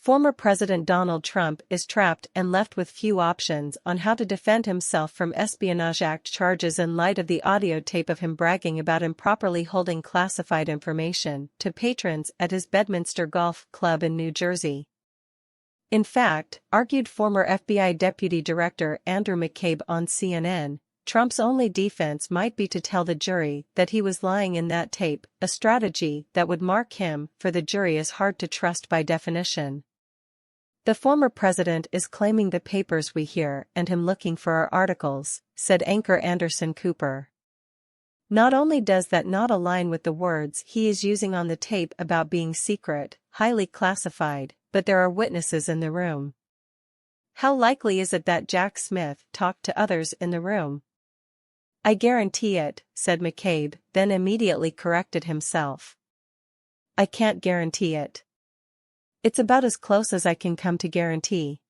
Former President Donald Trump is trapped and left with few options on how to defend himself from Espionage Act charges in light of the audio tape of him bragging about improperly holding classified information to patrons at his Bedminster golf club in New Jersey. In fact, argued former FBI Deputy Director Andrew McCabe on CNN, Trump's only defense might be to tell the jury that he was lying in that tape, a strategy that would mark him for the jury as hard to trust by definition. The former president is claiming the papers we hear and him looking for our articles, said anchor Anderson Cooper. Not only does that not align with the words he is using on the tape about being secret, highly classified, but there are witnesses in the room. How likely is it that Jack Smith talked to others in the room? I guarantee it, said McCabe, then immediately corrected himself. I can't guarantee it. It's about as close as I can come to guarantee.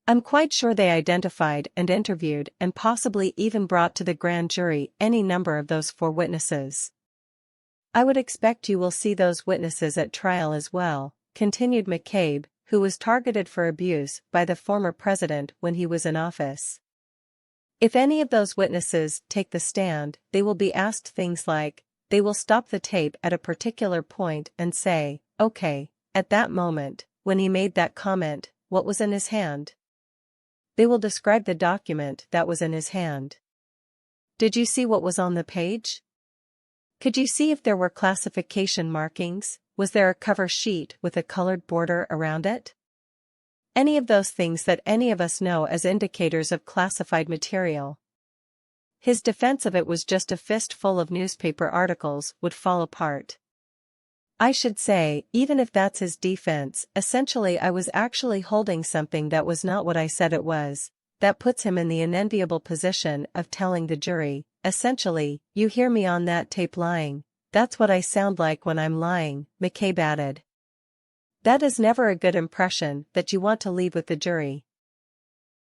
I'm quite sure they identified and interviewed and possibly even brought to the grand jury any number of those 4 witnesses. I would expect you will see those witnesses at trial as well, continued McCabe, who was targeted for abuse by the former president when he was in office. If any of those witnesses take the stand, they will be asked things like, they will stop the tape at a particular point and say, okay, at that moment, when he made that comment, what was in his hand? They will describe the document that was in his hand. Did you see what was on the page? Could you see if there were classification markings? Was there a cover sheet with a colored border around it? Any of those things that any of us know as indicators of classified material. His defense of it was just a fistful of newspaper articles would fall apart. I should say, even if that's his defense, essentially I was actually holding something that was not what I said it was. That puts him in the unenviable position of telling the jury, essentially, you hear me on that tape lying. That's what I sound like when I'm lying, McCabe added. That is never a good impression that you want to leave with the jury.